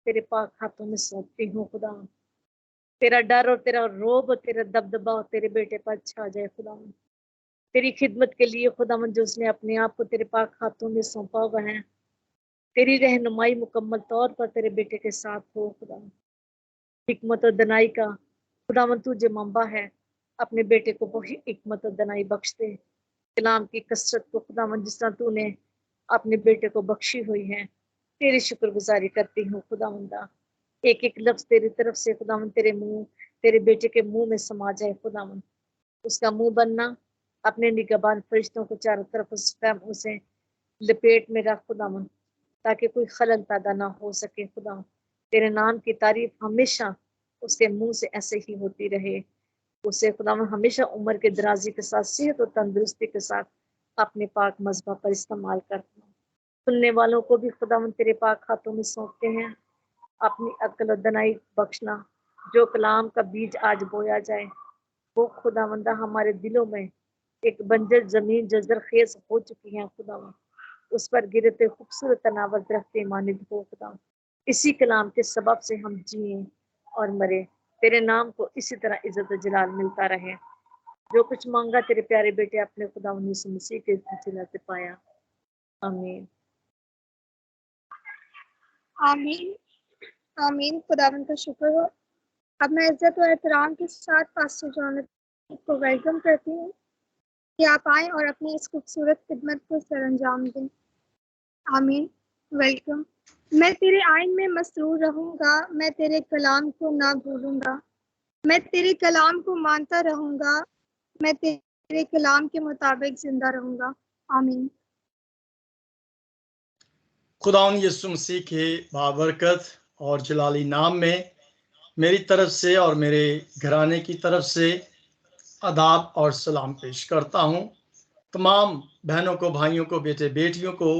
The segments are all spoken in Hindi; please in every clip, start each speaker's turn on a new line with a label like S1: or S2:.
S1: तेरे पाक हाथों में सौंपती हूँ खुदा। तेरा डर और तेरा रोब और तेरा दबदबा और तेरे बेटे पर छा जाए खुदा। तेरी खिदमत के लिए खुदावन जो उसने अपने आप को तेरे पाक हाथों में सौंपा हुआ है, तेरी रहनुमाई मुकम्मल तौर पर तेरे बेटे के साथ हो खुदा। हिकमत और दनाई का खुदावन तू जो मंबा है, अपने बेटे को वही हिकमत और दनाई बख्श दे। कलाम की कसरत को खुदावन जिस तरह तूने अपने बेटे को बख्शी हुई है, तेरी शुक्रगुजारी करती हूँ खुदावंदा। एक एक लफ्ज तेरी तरफ से खुदावन तेरे बेटे के मुंह में समा जाए खुदावन। उसका मुंह बनना, अपने निगहबान फरिश्तों को चारों तरफ उसे लपेट में रख खुदावन, ताकि कोई खलल पैदा ना हो सके खुदा। तेरे नाम की तारीफ हमेशा उसके मुंह से ऐसे ही होती रहे। उसे खुदावन हमेशा उम्र के दराजी के साथ, सेहत और तंदुरुस्ती के साथ अपने पाक मजबा पर इस्तेमाल करना। सुनने वालों को भी खुदावन तेरे पाक हाथों में सौंपते हैं। अपनी अक्ल और दनाई बख्शना। जो कलाम का बीज आज बोया जाए, वो खुदावंदा हमारे दिलों में एक बंजर जमीन जो जरखेज हो चुकी है खुदावन, उस पर गिरते खूबसूरत तनावर दरख्त मानिद हो खुदा। इसी कलाम के सबब से हम जिए और मरे, तेरे नाम को इसी तरह इज्जत और जलाल मिलता रहे। जो कुछ मांगा तेरे प्यारे बेटे अपने खुदा यीशु मसीह के वसीले से पाया। आमीन।
S2: आमीन आमीन। खुदावन का शुक्र हो। अब मैं इज्जत और एहतराम के साथ पास्टर जॉन को वेलकम करती हूँ कि आप आएँ और अपनी इस खूबसूरत खिदमत को सरअंजाम दें। आमीन। वेलकम। मैं तेरे आइन में मसरूर रहूंगा, मैं तेरे कलाम को ना भूलूंगा, मैं तेरे कलाम को मानता रहूंगा, मैं तेरे कलाम के मुताबिक जिंदा रहूंगा। आमीन।
S3: खुदावन यीशु मसीह के बाबरकत और जलाली नाम में मेरी तरफ से और मेरे घराने की तरफ से आदाब और सलाम पेश करता हूँ। तमाम बहनों को, भाइयों को, बेटे बेटियों को,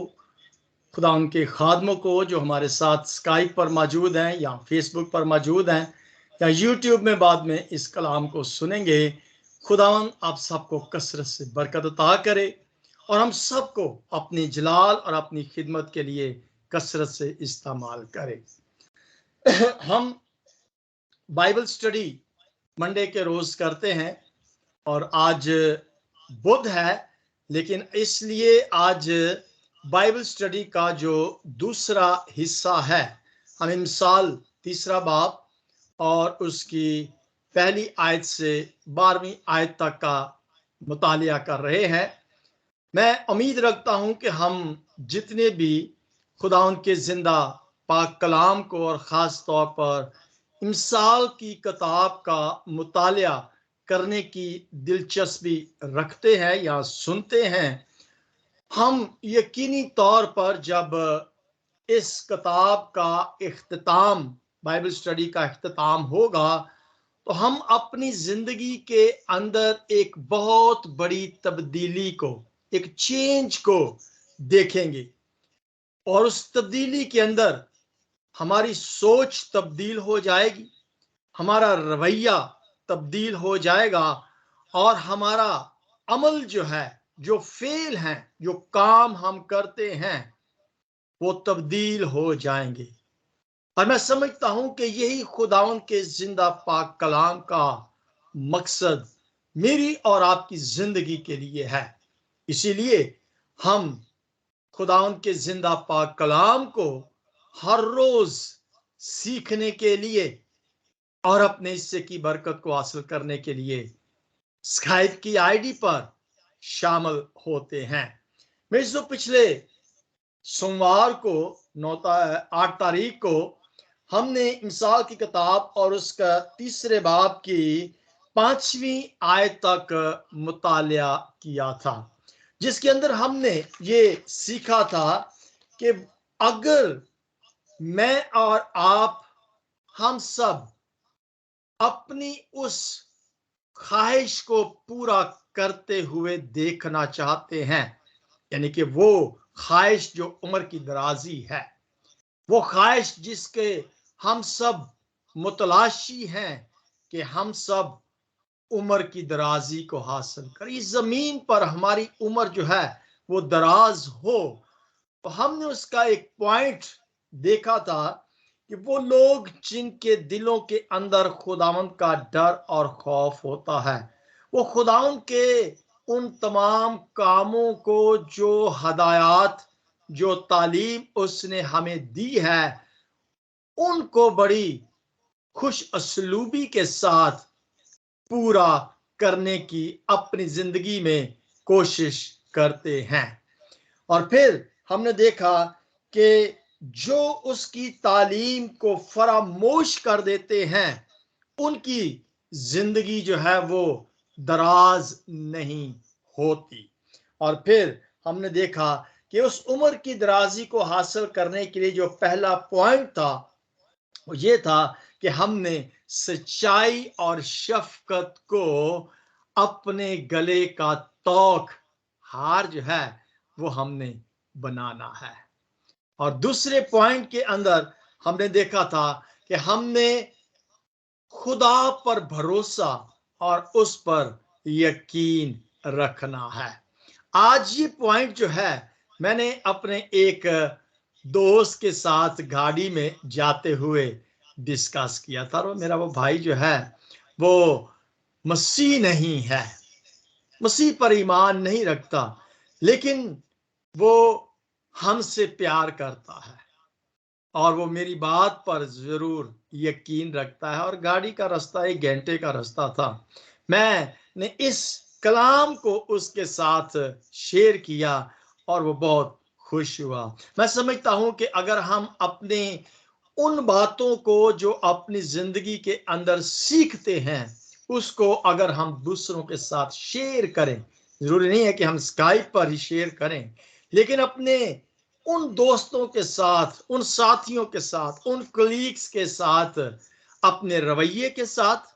S3: खुदावन के खादमों को जो हमारे साथ स्काइप पर मौजूद हैं या फेसबुक पर मौजूद हैं या यूट्यूब में बाद में इस कलाम को सुनेंगे, खुदावन आप सबको कसरत से बरकत अता करे और हम सबको अपनी जलाल और अपनी खिदमत के लिए कसरत से इस्तेमाल करे। हम बाइबल स्टडी मंडे के रोज करते हैं और आज बुध है, लेकिन इसलिए आज बाइबल स्टडी का जो दूसरा हिस्सा है, हम मिसाल तीसरा बाब और उसकी पहली आयत से 12वीं आयत तक का मुतालिया कर रहे हैं। मैं उम्मीद रखता हूं कि हम जितने भी खुदाउन के जिंदा पाक कलाम को और ख़ास तौर पर मिसाल की किताब का मुतालिया करने की दिलचस्पी रखते हैं या सुनते हैं, हम यकीनी तौर पर जब इस किताब का इख्तिताम, बाइबल स्टडी का इख्तिताम होगा, तो हम अपनी जिंदगी के अंदर एक बहुत बड़ी तब्दीली को, एक चेंज को देखेंगे और उस तब्दीली के अंदर हमारी सोच तब्दील हो जाएगी, हमारा रवैया तब्दील हो जाएगा और हमारा अमल जो है, जो फेल हैं, जो काम हम करते हैं, वो तब्दील हो जाएंगे। और मैं समझता हूं कि यही खुदावन के जिंदा पाक कलाम का मकसद मेरी और आपकी जिंदगी के लिए है। इसीलिए हम खुदावन के जिंदा पाक कलाम को हर रोज सीखने के लिए और अपने हिस्से की बरकत को हासिल करने के लिए स्काइप की आईडी पर शामिल होते हैं। मैं जो पिछले सोमवार को 8 तारीख को हमने मिसाल की किताब और उसका तीसरे बाब की 5वीं आयत तक मुतालिया किया था, जिसके अंदर हमने ये सीखा था कि अगर मैं और आप, हम सब अपनी उस ख्वाहिश को पूरा करते हुए देखना चाहते हैं, यानी कि वो ख्वाहिश जो उम्र की दराजी है, वो ख्वाहिश जिसके हम सब मुतलाशी हैं कि हम सब उम्र की दराजी को हासिल करें, इस जमीन पर हमारी उम्र जो है वो दराज हो, तो हमने उसका एक पॉइंट देखा था कि वो लोग जिनके दिलों के अंदर खुदावंद का डर और खौफ होता है, वो खुदावंद के उन तमाम कामों को, जो हदायत, जो तालीम उसने हमें दी है, उनको बड़ी खुश असलूबी के साथ पूरा करने की अपनी जिंदगी में कोशिश करते हैं। और फिर हमने देखा कि जो उसकी तालीम को फरामोश कर देते हैं, उनकी जिंदगी जो है वो दराज नहीं होती। और फिर हमने देखा कि उस उम्र की दराजी को हासिल करने के लिए जो पहला पॉइंट था वो ये था कि हमने सच्चाई और शफकत को अपने गले का तौक, हार जो है वो हमने बनाना है। और दूसरे पॉइंट के अंदर हमने देखा था कि हमने खुदा पर भरोसा और उस पर यकीन रखना है। आज ये पॉइंट जो है, मैंने अपने एक दोस्त के साथ गाड़ी में जाते हुए डिस्कस किया था। और मेरा वो भाई जो है वो मसीह नहीं है, मसीह पर ईमान नहीं रखता, लेकिन वो हमसे प्यार करता है और वो मेरी बात पर जरूर यकीन रखता है। और गाड़ी का रास्ता 1 घंटे का रास्ता था। मैंने इस कलाम को उसके साथ शेयर किया और वो बहुत खुश हुआ। मैं समझता हूं कि अगर हम अपने उन बातों को जो अपनी जिंदगी के अंदर सीखते हैं, उसको अगर हम दूसरों के साथ शेयर करें, जरूरी नहीं है कि हम स्काइप पर ही शेयर करें, लेकिन अपने उन दोस्तों के साथ, उन साथियों के साथ, उन कलीग्स के साथ, अपने रवैये के साथ,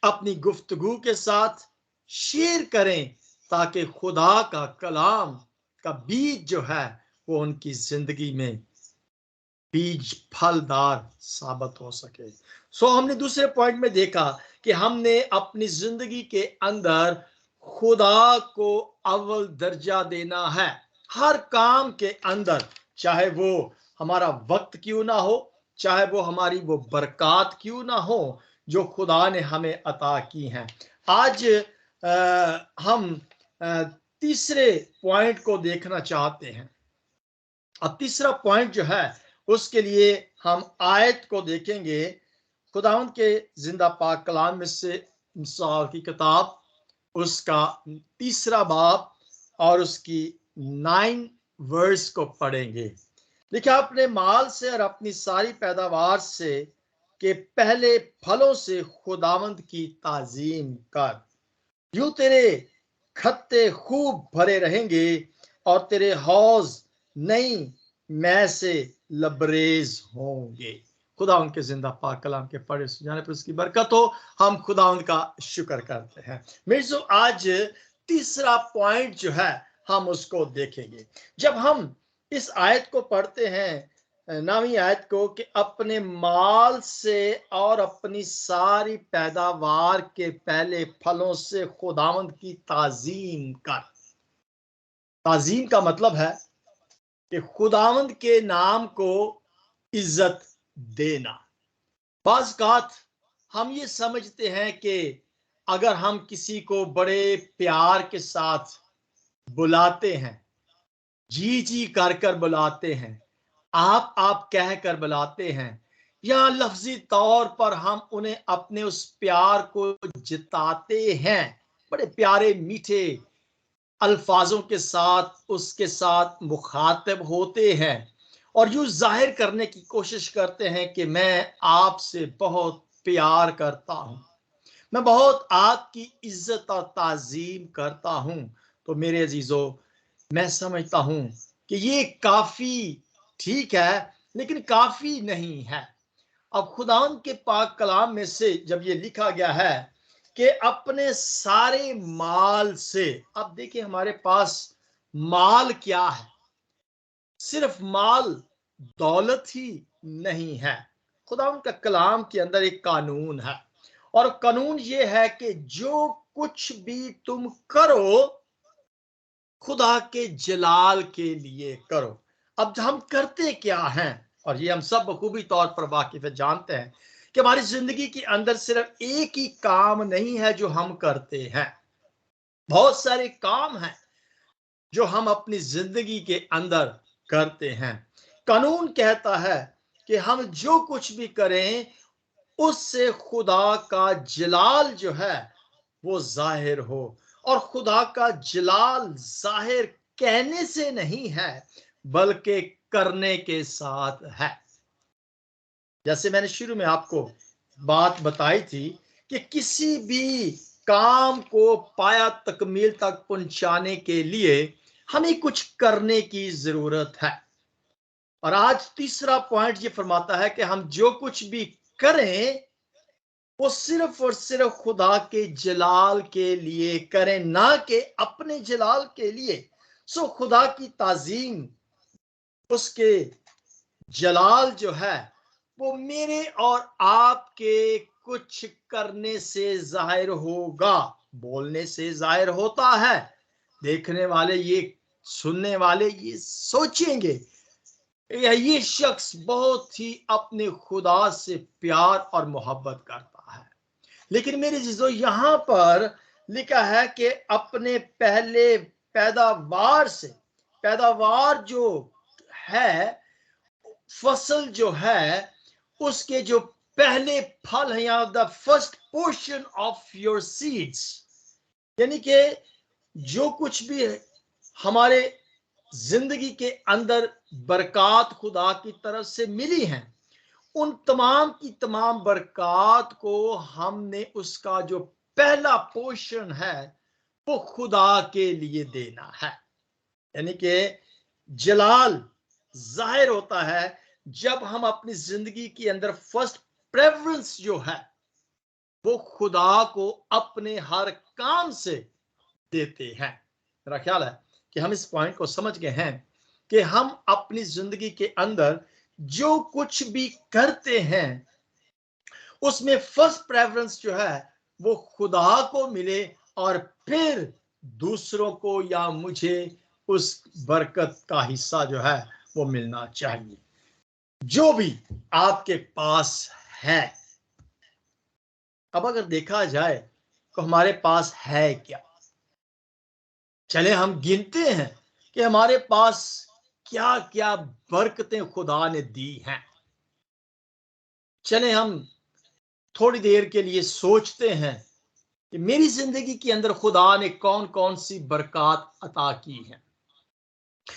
S3: अपनी गुफ्तगू के साथ शेयर करें, ताकि खुदा का कलाम का बीज जो है वो उनकी जिंदगी में बीज फलदार साबित हो सके। सो हमने दूसरे पॉइंट में देखा कि हमने अपनी जिंदगी के अंदर खुदा को अव्वल दर्जा देना है हर काम के अंदर, चाहे वो हमारा वक्त क्यों ना हो, चाहे वो हमारी वो बरकत क्यों ना हो जो खुदा ने हमें अता की हैं। आज हम तीसरे पॉइंट को देखना चाहते हैं। अब तीसरा पॉइंट जो है उसके लिए हम आयत को देखेंगे, खुदावंद के जिंदा पाक कलाम में से मिसाल की किताब, उसका 3 बाब और उसकी 9 वर्स को पढ़ेंगे। देखिए, अपने माल से और अपनी सारी पैदावार से के पहले फलों से खुदावंद की ताजीम कर, यूं तेरे खत्ते खूब भरे रहेंगे और तेरे हौज नई मैं से लबरेज होंगे। खुदा उनके जिंदा पाक कलाम के पढ़े सुनाने पर उसकी बरकत हो। हम खुदा उनका शुक्र करते हैं। मिर्जो, आज तीसरा पॉइंट जो है हम उसको देखेंगे। जब हम इस आयत को पढ़ते हैं, 9वीं आयत को, कि अपने माल से और अपनी सारी पैदावार के पहले फलों से खुदावंद की ताजीम कर। ताजीम का मतलब है कि खुदावंद के नाम को इज्जत देना। बाज़ हम ये समझते हैं कि अगर हम किसी को बड़े प्यार के साथ बुलाते हैं, जी जी कर बुलाते हैं, आप कह कर बुलाते हैं, या लफ्जी तौर पर हम उन्हें अपने उस प्यार को जिताते हैं, बड़े प्यारे मीठे अल्फाजों के साथ उसके साथ मुखातिब होते हैं और यूं जाहिर करने की कोशिश करते हैं कि मैं आपसे बहुत प्यार करता हूं, मैं बहुत आपकी इज्जत और ताजीम करता हूं, तो मेरे अजीजों, मैं समझता हूं कि ये काफी ठीक है, लेकिन काफी नहीं है। अब खुदावंद के पाक कलाम में से जब ये लिखा गया है कि अपने सारे माल से, अब देखिए हमारे पास माल क्या है, सिर्फ माल दौलत ही नहीं है। खुदावंद का कलाम के अंदर एक कानून है और कानून ये है कि जो कुछ भी तुम करो खुदा के जलाल के लिए करो। अब हम करते क्या हैं? और ये हम सब बखूबी तौर पर वाकिफ है, जानते हैं कि हमारी जिंदगी के अंदर सिर्फ एक ही काम नहीं है जो हम करते हैं, बहुत सारे काम हैं जो हम अपनी जिंदगी के अंदर करते हैं। कानून कहता है कि हम जो कुछ भी करें उससे खुदा का जलाल जो है वो जाहिर हो, और खुदा का जलाल जाहिर कहने से नहीं है बल्कि करने के साथ है। जैसे मैंने शुरू में आपको बात बताई थी कि किसी भी काम को पाया तकमील तक पहुंचाने के लिए हमें कुछ करने की जरूरत है। और आज तीसरा पॉइंट ये फरमाता है कि हम जो कुछ भी करें वो सिर्फ और सिर्फ खुदा के जलाल के लिए करें, ना कि अपने जलाल के लिए। सो खुदा की ताजीम, उसके जलाल जो है वो मेरे और आपके कुछ करने से जाहिर होगा। बोलने से जाहिर होता है, देखने वाले, ये सुनने वाले ये सोचेंगे ये शख्स बहुत ही अपने खुदा से प्यार और मोहब्बत करता है। लेकिन मेरे जीजो, यहां पर लिखा है कि अपने पहले पैदावार से, पैदावार जो है, फसल जो है, उसके जो पहले फल है, या the first portion of your seeds, यानी कि जो कुछ भी हमारे जिंदगी के अंदर बरकत खुदा की तरफ से मिली हैं, उन तमाम की तमाम बरकत को हमने उसका जो पहला पोर्शन है वो खुदा के लिए देना है। यानी कि जलाल जाहिर होता है जब हम अपनी जिंदगी के अंदर फर्स्ट प्रेफरेंस जो है वो खुदा को अपने हर काम से देते हैं। मेरा ख्याल है कि हम इस पॉइंट को समझ गए हैं कि हम अपनी जिंदगी के अंदर जो कुछ भी करते हैं उसमें फर्स्ट प्रेफरेंस जो है वो खुदा को मिले, और फिर दूसरों को या मुझे उस बरकत का हिस्सा जो है वो मिलना चाहिए जो भी आपके पास है। अब अगर देखा जाए तो हमारे पास है क्या, चले हम गिनते हैं कि हमारे पास क्या क्या बरकतें खुदा ने दी हैं। चले हम थोड़ी देर के लिए सोचते हैं कि मेरी जिंदगी के अंदर खुदा ने कौन कौन सी बरकत अता की है,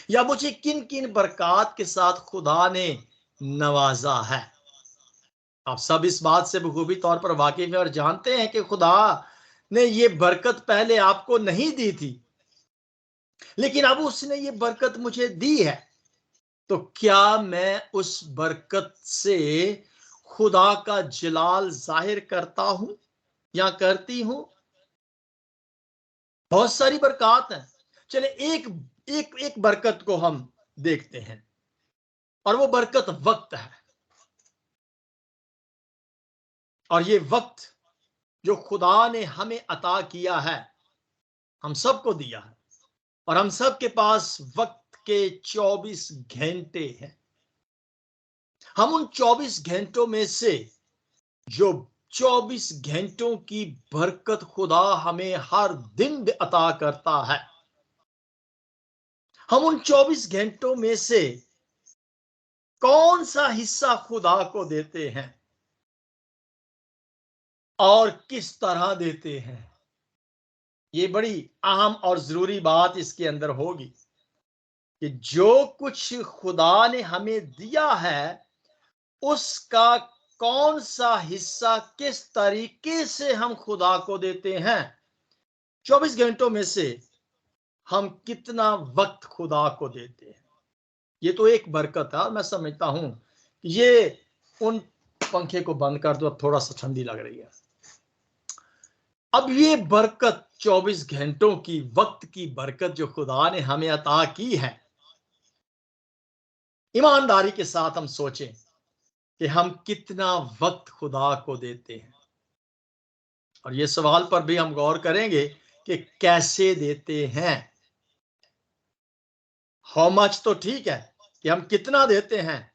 S3: या मुझे किन किन बरकत के साथ खुदा ने नवाजा है। आप सब इस बात से बखूबी तौर पर वाकिफ हैं और जानते हैं कि खुदा ने ये बरकत पहले आपको नहीं दी थी, लेकिन अब उसने ये बरकत मुझे दी है। तो क्या मैं उस बरकत से खुदा का जलाल जाहिर करता हूं या करती हूं? बहुत सारी बरकत हैं। चले एक एक एक बरकत को हम देखते हैं, और वो बरकत वक्त है। और ये वक्त जो खुदा ने हमें अता किया है, हम सबको दिया है, और हम सब के पास वक्त के 24 घंटे हैं। हम उन 24 घंटों में से जो 24 घंटों की बरकत खुदा हमें हर दिन अता करता है, हम उन 24 घंटों में से कौन सा हिस्सा खुदा को देते हैं और किस तरह देते हैं, ये बड़ी अहम और जरूरी बात इसके अंदर होगी कि जो कुछ खुदा ने हमें दिया है उसका कौन सा हिस्सा किस तरीके से हम खुदा को देते हैं। 24 घंटों में से हम कितना वक्त खुदा को देते हैं, ये तो एक बरकत है। और मैं समझता हूं ये उन पंखे को बंद कर दो, अब थोड़ा सा ठंडी लग रही है। अब ये बरकत 24 घंटों की वक्त की बरकत जो खुदा ने हमें अता की है, ईमानदारी के साथ हम सोचें कि हम कितना वक्त खुदा को देते हैं, और ये सवाल पर भी हम गौर करेंगे कि कैसे देते हैं। हाउ मच तो ठीक है कि हम कितना देते हैं,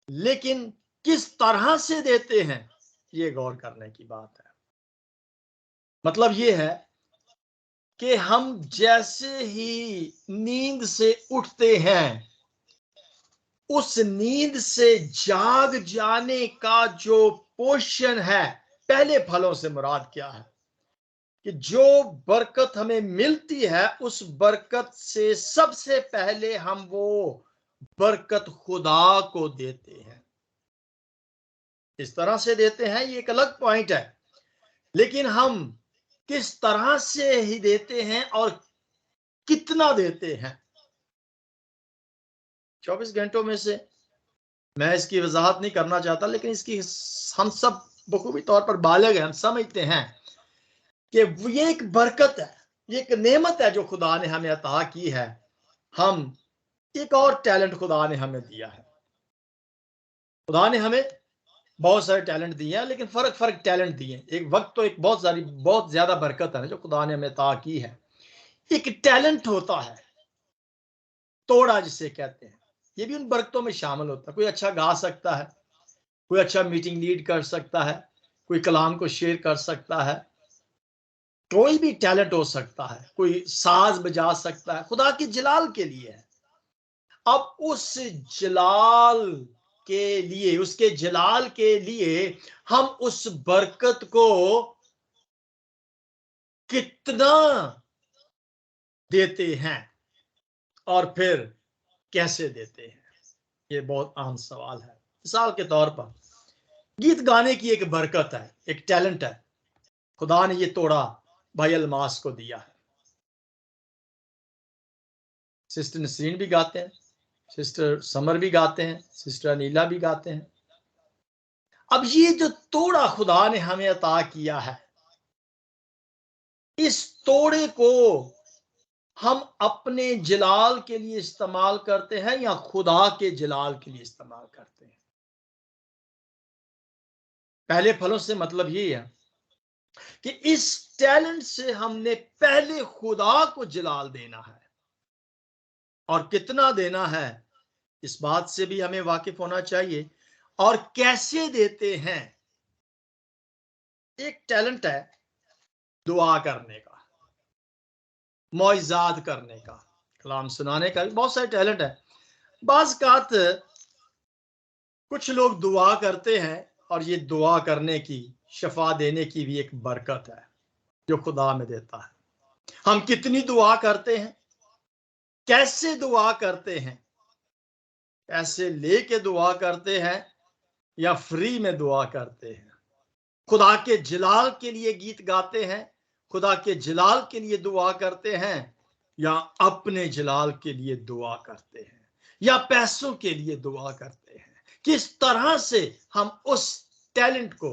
S3: लेकिन किस तरह से देते हैं, ये गौर करने की बात है। मतलब ये है कि हम जैसे ही नींद से उठते हैं, उस नींद से जाग जाने का जो पोषण है, पहले फलों से मुराद क्या है कि जो बरकत हमें मिलती है, उस बरकत से सबसे पहले हम वो बरकत खुदा को देते हैं। इस तरह से देते हैं, ये एक अलग पॉइंट है, लेकिन हम किस तरह से ही देते हैं और कितना देते हैं। 24 घंटों में से मैं इसकी वजाहत नहीं करना चाहता, लेकिन इसकी हम सब बखूबी तौर पर बालिग हैं, हम समझते हैं कि ये एक बरकत है, ये एक नेमत है जो खुदा ने हमें अता की है। हम एक और टैलेंट खुदा ने हमें दिया है। खुदा ने हमें बहुत सारे टैलेंट दिए हैं, लेकिन फर्क फर्क टैलेंट दिए हैं। एक वक्त तो एक बहुत ज्यादा बरकत है जो खुदा ने हमें अता की है। एक टैलेंट होता है तोड़ा जिसे कहते हैं, ये भी उन बरकतों में शामिल होता है। कोई अच्छा गा सकता है, कोई अच्छा मीटिंग लीड कर सकता है, कोई कलाम को शेयर कर सकता है, कोई भी टैलेंट हो सकता है, कोई साज बजा सकता है, खुदा के जलाल के लिए है। अब उस जलाल के लिए, उसके जलाल के लिए हम उस बरकत को कितना देते हैं और फिर कैसे देते हैं, ये बहुत आम सवाल है। मिसाल के तौर पर गीत गाने की एक बरकत है, एक टैलेंट है, खुदा ने ये तोड़ा भाई अलमास को दिया है। सिस्टर नसरीन भी गाते हैं, सिस्टर समर भी गाते हैं, सिस्टर अनीला भी गाते हैं। अब ये जो तोड़ा खुदा ने हमें अता किया है, इस तोड़े को हम अपने जलाल के लिए इस्तेमाल करते हैं या खुदा के जलाल के लिए इस्तेमाल करते हैं। पहले फलों से मतलब ये है कि इस टैलेंट से हमने पहले खुदा को जलाल देना है, और कितना देना है इस बात से भी हमें वाकिफ होना चाहिए। और कैसे देते हैं। एक टैलेंट है दुआ करने का, मौइज़ात करने का, कलाम सुनाने का, बहुत सारे टैलेंट है। बाज़ कात कुछ लोग दुआ करते हैं, और ये दुआ करने की, शफा देने की भी एक बरकत है जो खुदा में देता है। हम कितनी दुआ करते हैं, कैसे दुआ करते हैं, पैसे लेके दुआ करते हैं या फ्री में दुआ करते हैं, खुदा के जलाल के लिए गीत गाते हैं, खुदा के जलाल के लिए दुआ करते हैं, या अपने जलाल के लिए दुआ करते हैं, या पैसों के लिए दुआ करते हैं। किस तरह से हम उस टैलेंट को,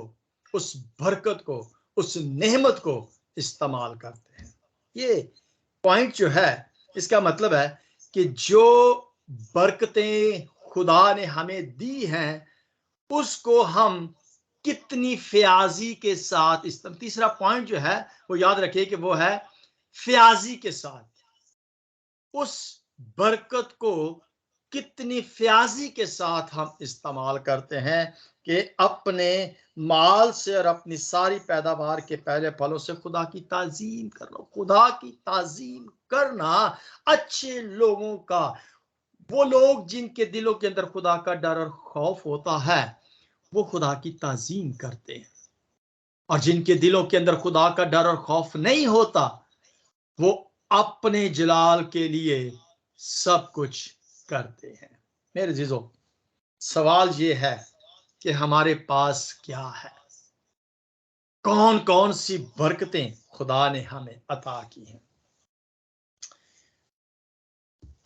S3: उस बरकत को, उस नेमत को इस्तेमाल करते हैं। ये पॉइंट जो है, इसका मतलब है कि जो बरकतें खुदा ने हमें दी हैं, उसको हम कितनी फ्याजी के साथ इस्तेमाल। तीसरा पॉइंट जो है वो याद रखिए कि वो है फ्याजी के साथ। उस बरकत को कितनी फ्याजी के साथ हम इस्तेमाल करते हैं कि अपने माल से और अपनी सारी पैदावार के पहले फलों से खुदा की ताजीम कर लो। खुदा की ताजीम करना अच्छे लोगों का, वो लोग जिनके दिलों के अंदर खुदा का डर और खौफ होता है, वो खुदा की ताजीम करते हैं। और जिनके दिलों के अंदर खुदा का डर और खौफ नहीं होता, वो अपने जलाल के लिए सब कुछ करते हैं। मेरे जीजों, सवाल ये है कि हमारे पास क्या है, कौन कौन सी बरकतें खुदा ने हमें अता की हैं।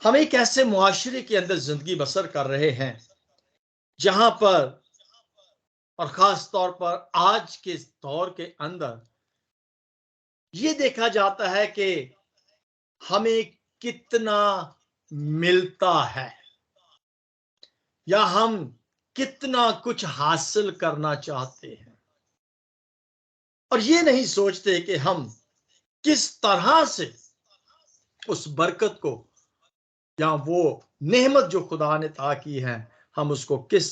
S3: हम एक ऐसे मुआशरे के अंदर जिंदगी बसर कर रहे हैं जहां पर, और खास तौर पर आज के दौर के अंदर, ये देखा जाता है कि हमें कितना मिलता है, या हम कितना कुछ हासिल करना चाहते हैं, और ये नहीं सोचते कि हम किस तरह से उस बरकत को, या वो नेमत जो खुदा ने अता की है, हम उसको किस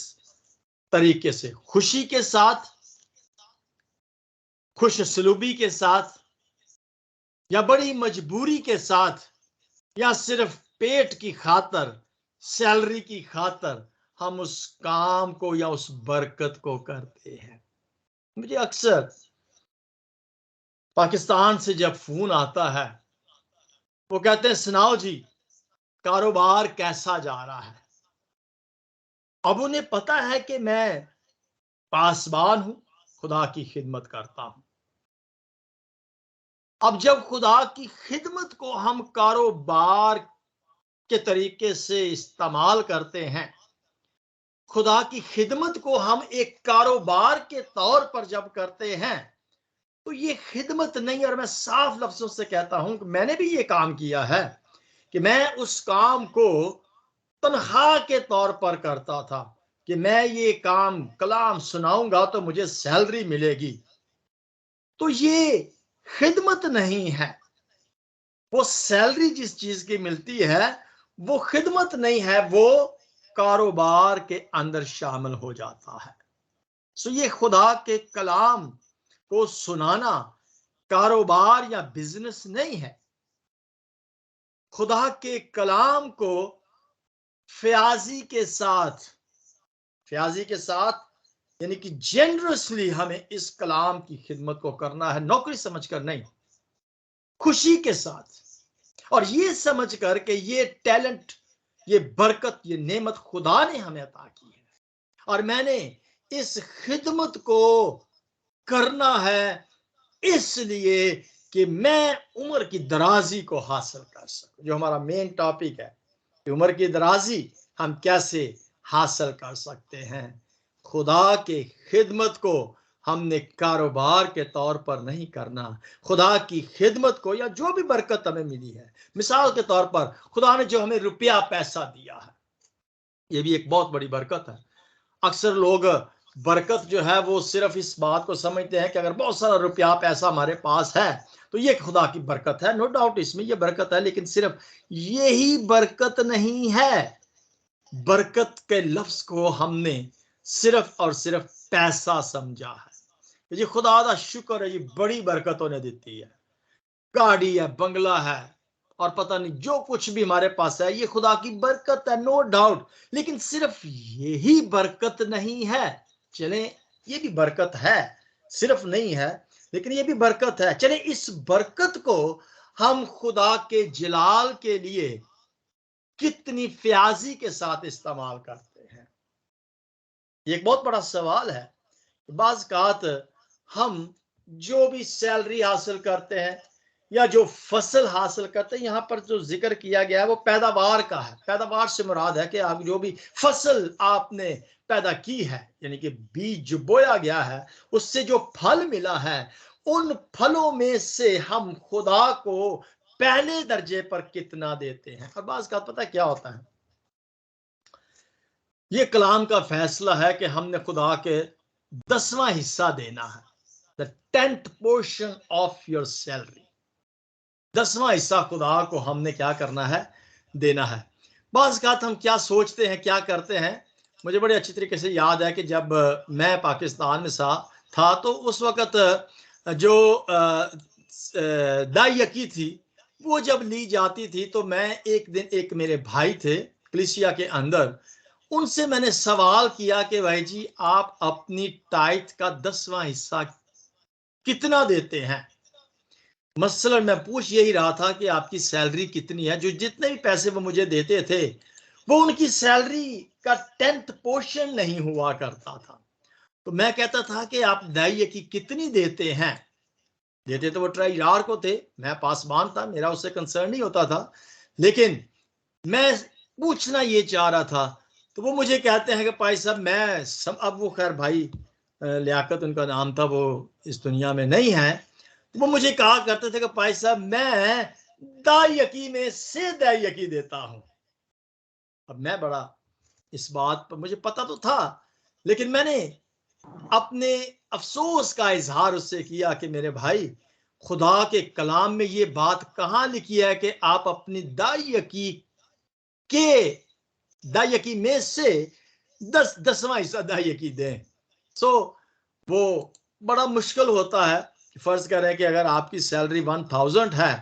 S3: तरीके से, खुशी के साथ, खुश सलूबी के साथ, या बड़ी मजबूरी के साथ, या सिर्फ पेट की खातर, सैलरी की खातर हम उस काम को या उस बरकत को करते हैं। मुझे अक्सर पाकिस्तान से जब फोन आता है, वो कहते हैं सुनाओ जी कारोबार कैसा जा रहा है। अब उन्हें पता है कि मैं पासबान हूं, खुदा की खिदमत करता हूं। अब जब खुदा की खिदमत को हम कारोबार के तरीके से इस्तेमाल करते हैं, खुदा की खिदमत को हम एक कारोबार के तौर पर जब करते हैं, तो ये खिदमत नहीं। और मैं साफ लफ्जों से कहता हूं कि मैंने भी ये काम किया है कि मैं उस काम को तनख्वाह के तौर पर करता था कि मैं ये काम कलाम सुनाऊंगा तो मुझे सैलरी मिलेगी। तो ये खिदमत नहीं है। वो सैलरी जिस चीज की मिलती है वो खिदमत नहीं है, वो कारोबार के अंदर शामिल हो जाता है। सो ये खुदा के कलाम को सुनाना कारोबार या बिजनेस नहीं है। खुदा के कलाम को फ्याजी के साथ यानी कि जेनरसली हमें इस कलाम की खिदमत को करना है, नौकरी समझकर नहीं, खुशी के साथ। और ये समझकर कि ये टैलेंट, ये बरकत, ये नेमत खुदा ने हमें अता की है और मैंने इस खिदमत को करना है इसलिए कि मैं उम्र की दराजी को हासिल कर सकूं। जो हमारा मेन टॉपिक है कि उम्र की दराजी हम कैसे हासिल कर सकते हैं। खुदा के खिदमत को हमने कारोबार के तौर पर नहीं करना। खुदा की खिदमत को या जो भी बरकत हमें मिली है, मिसाल के तौर पर खुदा ने जो हमें रुपया पैसा दिया है, ये भी एक बहुत बड़ी बरकत है। अक्सर लोग बरकत जो है वो सिर्फ इस बात को समझते हैं कि अगर बहुत सारा रुपया पैसा हमारे पास है तो ये खुदा की बरकत है। नो डाउट इसमें ये बरकत है, लेकिन सिर्फ यही बरकत नहीं है। बरकत के लफ्ज को हमने सिर्फ और सिर्फ पैसा समझा है। ये खुदा का शुक्र है, ये बड़ी बरकतों ने देती है। गाड़ी है, बंगला है और पता नहीं जो कुछ भी हमारे पास है, ये खुदा की बरकत है, नो डाउट। लेकिन सिर्फ यही बरकत नहीं है। चले ये भी बरकत है, सिर्फ नहीं है, लेकिन ये भी बरकत है। चले इस बरकत को हम खुदा के जलाल के लिए कितनी फ्याजी के साथ इस्तेमाल करते हैं। ये एक बहुत बड़ा सवाल है। बाज़ औक़ात हम जो भी सैलरी हासिल करते हैं या जो फसल हासिल करते हैं, यहाँ पर जो जिक्र किया गया है वो पैदावार का है। पैदावार से मुराद है कि आप जो भी फसल आपने पैदा की है, यानी कि बीज जो बोया गया है, उससे जो फल मिला है, उन फलों में से हम खुदा को पहले दर्जे पर कितना देते हैं। और बाज़ औक़ात पता है क्या होता है, ये कलाम का फैसला है कि हमने खुदा के 10वां हिस्सा देना है, the 10th portion of your salary। 10वां हिस्सा खुदा को हमने क्या करना है, देना है। बाज़ औक़ात हम क्या सोचते हैं, क्या करते हैं। मुझे बड़े अच्छी तरीके से याद है कि जब मैं पाकिस्तान में था तो उस वक़्त जो दायकी थी वो जब ली जाती थी, तो मैं एक दिन, एक मेरे भाई थे कलीसिया के अंदर, उनसे मैंने सवाल किया कि भाई जी आप अपनी टाइथ का 10वां हिस्सा कितना देते हैं। मसलन मैं पूछ यही रहा था कि आपकी सैलरी कितनी है। जो जितने भी पैसे वो मुझे देते थे वो उनकी सैलरी का 10th पोर्शन नहीं हुआ करता था। तो मैं कहता था कि आप दाइये की कितनी देते हैं। देते तो वो ट्राइयार को थे, मैं पासबान था, मेरा उससे कंसर्न नहीं होता था, लेकिन मैं पूछना ये चाह रहा था। तो वो मुझे कहते हैं कि भाई साहब अब वो खैर भाई लियाकत उनका नाम था, वो इस दुनिया में नहीं है। तो वो मुझे कहा करते थे कि भाई साहब मैं दायकी में से दायकी देता हूं। अब मैं बड़ा इस बात पर, मुझे पता तो था, लेकिन मैंने अपने अफसोस का इजहार उससे किया कि मेरे भाई, खुदा के कलाम में ये बात कहां लिखी है कि आप अपनी दायकी में से 10वां हिस्सा दाइए की दें। सो वो बड़ा मुश्किल होता है कि फर्ज करें कि अगर आपकी सैलरी 1000 है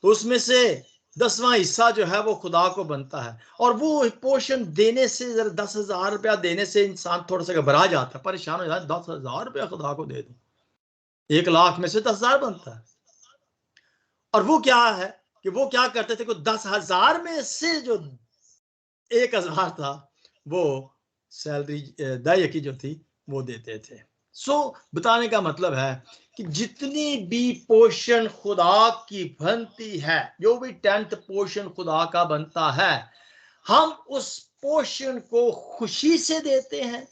S3: तो उसमें से 10वां हिस्सा जो है वो खुदा को बनता है, और वो पोर्शन देने से, 10,000 रुपया देने से इंसान थोड़ा सा घबरा जाता है, परेशान हो जाता है। 10,000 रुपया खुदा को दे दो, 1,00,000 में से 10,000 बनता है। और वो क्या है कि वो क्या करते थे कि 10,000 में से जो 1,000 था वो सैलरी दाई की जो थी वो देते थे। सो बताने का मतलब है कि जितनी भी पोर्शन खुदा की बनती है, जो भी 10th पोर्शन खुदा का बनता है, हम उस पोर्शन को खुशी से देते हैं,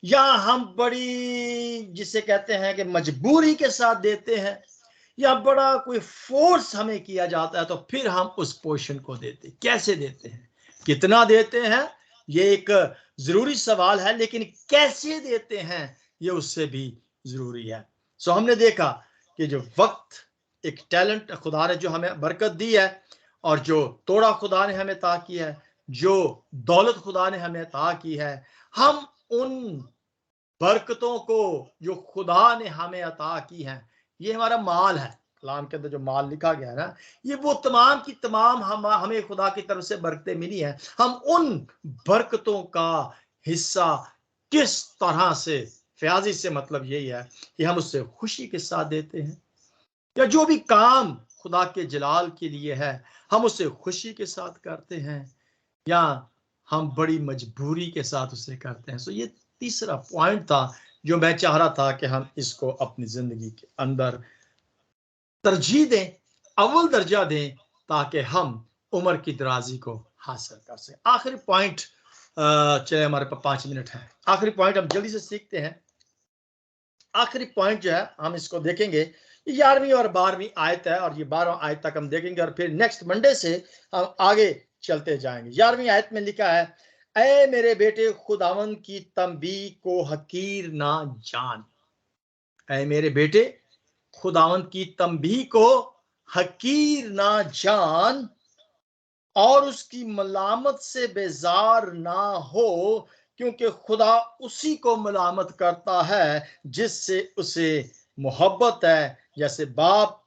S3: या हम बड़ी जिसे कहते हैं कि मजबूरी के साथ देते हैं, या बड़ा कोई फोर्स हमें किया जाता है तो फिर हम उस पोर्शन को देते। कैसे देते हैं, कितना देते हैं, ये एक जरूरी सवाल है, लेकिन कैसे देते हैं ये उससे भी जरूरी है। सो हमने देखा कि जो वक्त एक टैलेंट खुदा ने जो हमें बरकत दी है, और जो तोड़ा खुदा ने हमें अता की है, जो दौलत खुदा ने हमें अता की है, हम उन बरकतों को जो खुदा ने हमें अता की है, ये हमारा माल है। कलाम के अंदर जो माल लिखा गया है ना, ये वो तमाम की तमाम हमें खुदा की तरफ से बरकतें मिली हैं। हम उन बरकतों का हिस्सा किस तरह से, फ्याजी से मतलब यही है कि हम उससे खुशी के साथ देते हैं, या जो भी काम खुदा के जलाल के लिए है हम उससे खुशी के साथ करते हैं, या हम बड़ी मजबूरी के साथ उसे करते हैं। सो ये तीसरा पॉइंट था जो मैं चाह रहा था कि हम इसको अपनी जिंदगी के अंदर तरजीह दें, अव्वल दर्जा दें, ताकि हम उम्र की दराजी को हासिल कर सकें। आखिरी पॉइंट, चले हमारे पास 5 मिनट है, आखिरी पॉइंट हम जल्दी से सीखते हैं। आखिरी पॉइंट जो है हम इसको देखेंगे, 11वीं और 12वीं आयत है, और ये 12वां आयत तक हम देखेंगे, और फिर नेक्स्ट मंडे से हम आगे चलते जाएंगे। 11वीं आयत में लिखा है, ऐ मेरे बेटे खुदावन की तंबीह को हकीर ना जान। ऐ मेरे बेटे खुदावन की तंबीह को हकीर ना जान, और उसकी मलामत से बेजार ना हो, क्योंकि खुदा उसी को मलामत करता है जिससे उसे मोहब्बत है, जैसे बाप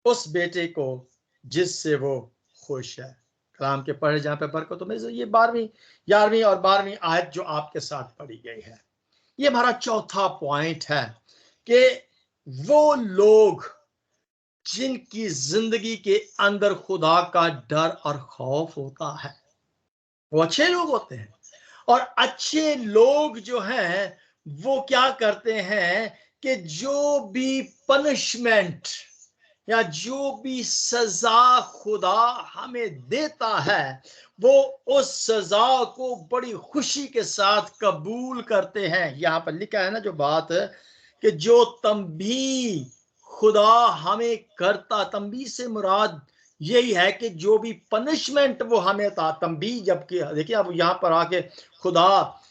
S3: उस बेटे को जिससे वो खुश है। कलाम के पढ़े जहां पे बरकत, तो में ये 11वीं और 12वीं आयत जो आपके साथ पढ़ी गई है, ये हमारा चौथा पॉइंट है कि वो लोग जिनकी जिंदगी के अंदर खुदा का डर और खौफ होता है, वो अच्छे लोग होते हैं। और अच्छे लोग जो हैं वो क्या करते हैं कि जो भी पनिशमेंट या जो भी सजा खुदा हमें देता है, वो उस सजा को बड़ी खुशी के साथ कबूल करते हैं। यहां पर लिखा है ना जो बात कि जो तंबीह खुदा हमें करता, तंबीह से मुराद यही है कि जो भी पनिशमेंट वो हमें था, तंबीह, जबकि देखिए अब यहां पर आके खुदा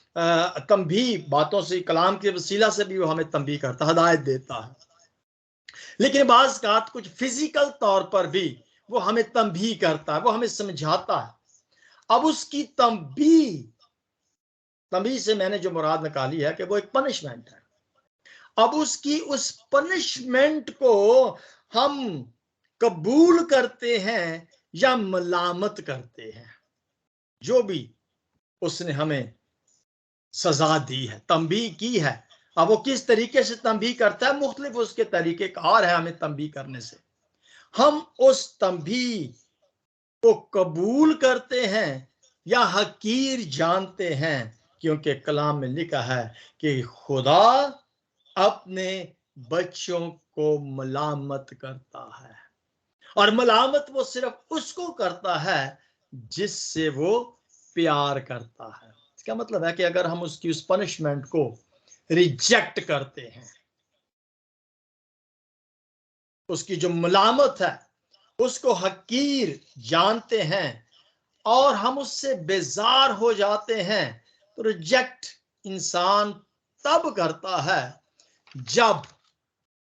S3: तंबीह बातों से, कलाम के वसीला से भी वो हमें तंबीह करता, हदायत देता है, लेकिन बाज़ औक़ात कुछ फिजिकल तौर पर भी वो हमें तंबीह करता है, वो हमें समझाता है। अब उसकी तंबीह से मैंने जो मुराद निकाली है कि वो एक पनिशमेंट है। अब उसकी उस पनिशमेंट को हम कबूल करते हैं या मलामत करते हैं, जो भी उसने हमें सजा दी है, तंबीह की है। अब वो किस तरीके से तंबीह करता है, मुख्तलिफ उसके तरीके कार है हमें तंबीह करने से। हम उस तंबीह को कबूल करते हैं या हकीर जानते हैं, क्योंकि कलाम में लिखा है कि खुदा अपने बच्चों को मलामत करता है, और मलामत वो सिर्फ उसको करता है जिससे वो प्यार करता है। इसका मतलब है कि अगर हम उसकी उस पनिशमेंट को रिजेक्ट करते हैं, उसकी जो मलामत है उसको हकीर जानते हैं, और हम उससे बेजार हो जाते हैं, तो रिजेक्ट इंसान तब करता है जब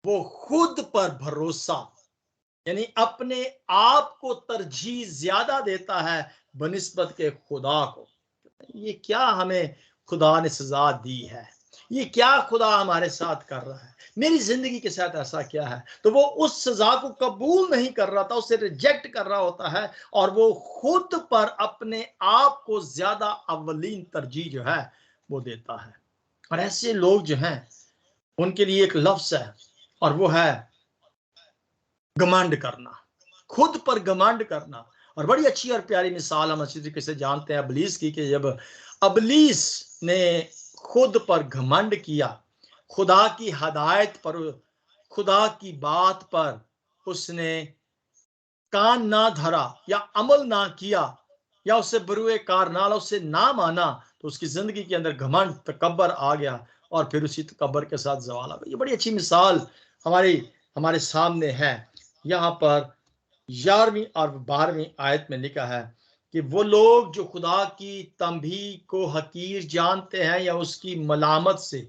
S3: वो खुद पर भरोसा, यानी अपने आप को तरजीह ज्यादा देता है बनिस्बत के खुदा को। ये क्या हमें खुदा ने सजा दी है, ये क्या खुदा हमारे साथ कर रहा है, मेरी जिंदगी के साथ ऐसा क्या है। तो वो उस सजा को कबूल नहीं कर रहा था, उसे रिजेक्ट कर रहा होता है, और वो खुद पर अपने आप को ज्यादा अव्वलीन तरजीह जो है वो देता है। और ऐसे लोग जो हैं उनके लिए एक लफ्ज है, और वो है घमंड करना, खुद पर घमंड करना। और बड़ी अच्छी और प्यारी मिसाल हम अच्छी तरीके से जानते हैं अबलीस की, कि जब अबलीस ने खुद पर घमंड किया, खुदा की हदायत पर, खुदा की बात पर उसने कान ना धरा या अमल ना किया, या उससे बरुए कारनाल उसे ना माना, तो उसकी जिंदगी के अंदर घमंड तकब्बर आ गया, और फिर उसी तकब्बर के साथ जवाल आ गया। ये बड़ी अच्छी मिसाल हमारे सामने है। यहाँ पर 11वीं और 12वीं आयत में लिखा है कि वो लोग जो खुदा की तंबीह को हकीर जानते हैं या उसकी मलामत से,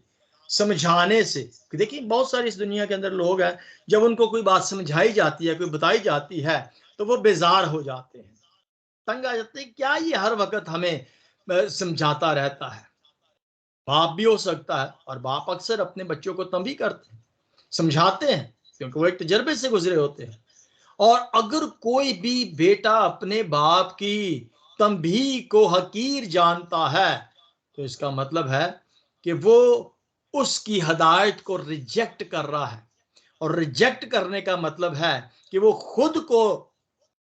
S3: समझाने से, देखिए बहुत सारे इस दुनिया के अंदर लोग हैं, जब उनको कोई बात समझाई जाती है, कोई बताई जाती है, तो वो बेजार हो जाते हैं, तंग आ जाते हैं। क्या ये हर वक्त हमें समझाता रहता है? बाप भी हो सकता है, और बाप अक्सर अपने बच्चों को तंबीह करते हैं, समझाते हैं, क्योंकि वो एक तजर्बे से गुजरे होते हैं। और अगर कोई भी बेटा अपने बाप की तंबीह को हकीर जानता है, तो इसका मतलब है कि वो उसकी हदायत को रिजेक्ट कर रहा है। और रिजेक्ट करने का मतलब है कि वो खुद को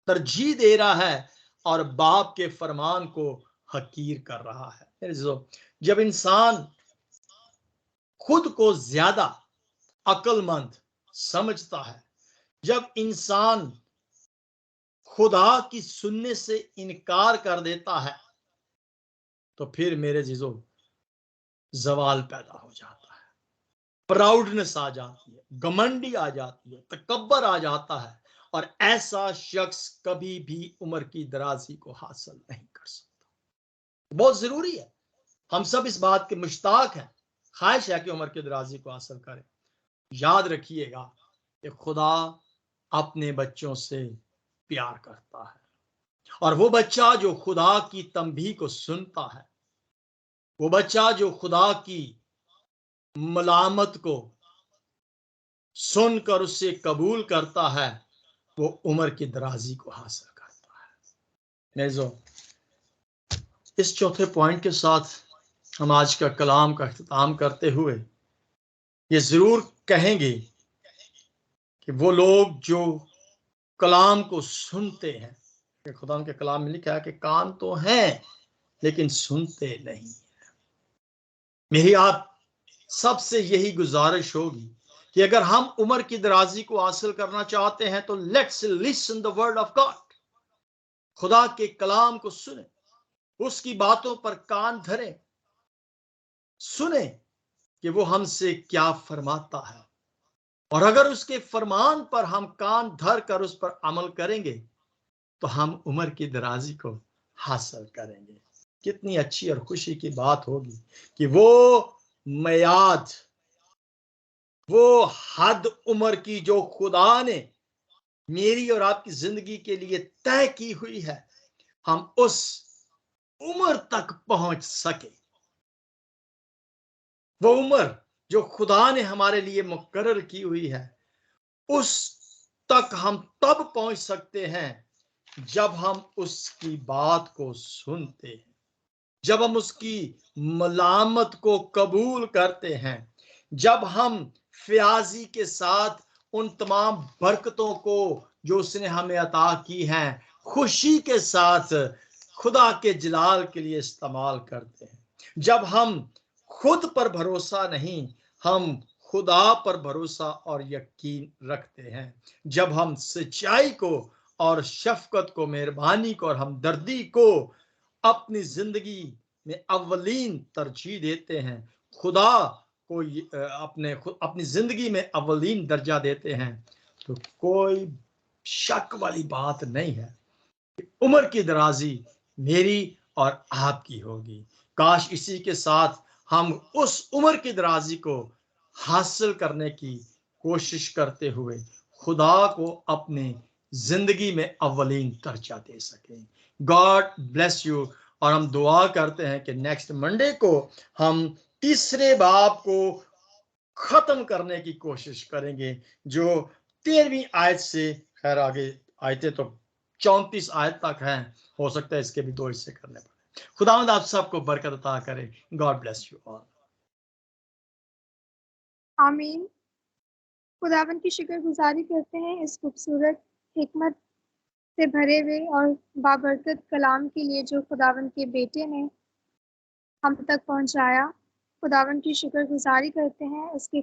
S3: तरजीह दे रहा है और बाप के फरमान को हकीर कर रहा है। जब इंसान खुद को ज्यादा अक्लमंद समझता है, जब इंसान खुदा की सुनने से इनकार कर देता है, तो फिर मेरे जीजो जवाल पैदा हो जाता है, प्राउडनेस आ जाती है, घमंडी आ जाती है, तकब्बर आ जाता है, और ऐसा शख्स कभी भी उम्र की दराजी को हासिल नहीं कर सकता। बहुत जरूरी है, हम सब इस बात के मुश्ताक हैं, ख्वाहिश है कि उम्र की दराजी को हासिल करें। याद रखिएगा कि खुदा अपने बच्चों से प्यार करता है, और वो बच्चा जो खुदा की तंबीह को सुनता है, वो बच्चा जो खुदा की मलामत को सुनकर उससे कबूल करता है, वो उम्र की दराजी को हासिल करता है। नेज़ो, इस चौथे पॉइंट के साथ हम आज का कलाम का इख्तिताम करते हुए ये जरूर कहेंगे कि वो लोग जो कलाम को सुनते हैं, कि खुदा के कलाम में लिखा है कि कान तो हैं लेकिन सुनते नहीं। मेरी आप सबसे यही गुजारिश होगी कि अगर हम उम्र की दराजी को हासिल करना चाहते हैं, तो let's listen the word of God. खुदा के कलाम को सुने, उसकी बातों पर कान धरे, सुने कि वो हमसे क्या फरमाता है, और अगर उसके फरमान पर हम कान धर कर उस पर अमल करेंगे, तो हम उम्र की दराजी को हासिल करेंगे। कितनी अच्छी और खुशी की बात होगी कि वो मियाद, वो हद उम्र की जो खुदा ने मेरी और आपकी जिंदगी के लिए तय की हुई है, हम उस उम्र तक पहुंच सके। वो उम्र जो खुदा ने हमारे लिए मुकर्रर की हुई है, उस तक हम तब पहुंच सकते हैं जब हम उसकी बात को सुनते हैं, जब हम उसकी मलामत को कबूल करते हैं, जब हम फ्याजी के साथ उन तमाम बरकतों को जो उसने हमें अता की हैं, खुशी के साथ खुदा के जलाल के लिए इस्तेमाल करते हैं, जब हम खुद पर भरोसा नहीं, हम खुदा पर भरोसा और यकीन रखते हैं, जब हम सच्चाई को और शफकत को, मेहरबानी को और हमदर्दी को अपनी जिंदगी में अव्वलीन तरजीह देते हैं, खुदा को अपनी जिंदगी में अव्वलीन दर्जा देते हैं, तो कोई शक वाली बात नहीं है कि उम्र की दराजी मेरी और आपकी होगी। काश इसी के साथ हम उस उम्र की दराजी को हासिल करने की कोशिश करते हुए खुदा को अपने जिंदगी में अव्वलीन दर्जा दे सकें। God bless you. और हम दुआ करते हैं कि नेक्स्ट मंडे को हम तीसरे बाब को खत्म करने की कोशिश करेंगे, जो 13वीं आयत से, खैर आगे आयतें तो 34 आयत तक हैं, हो सकता है इसके भी 2 हिस्से करने पड़े। खुदावंद आप सबको बरकत अता करे। God bless you all.
S2: आमीन। खुदावन की शुक्रगुजारी करते हैं इस खूबसूरत हिकमत से भरे हुए और बाबरकत कलाम के लिए जो खुदावन के बेटे ने हम तक पहुंचाया। खुदावन की शुक्रगुजारी करते हैं उसके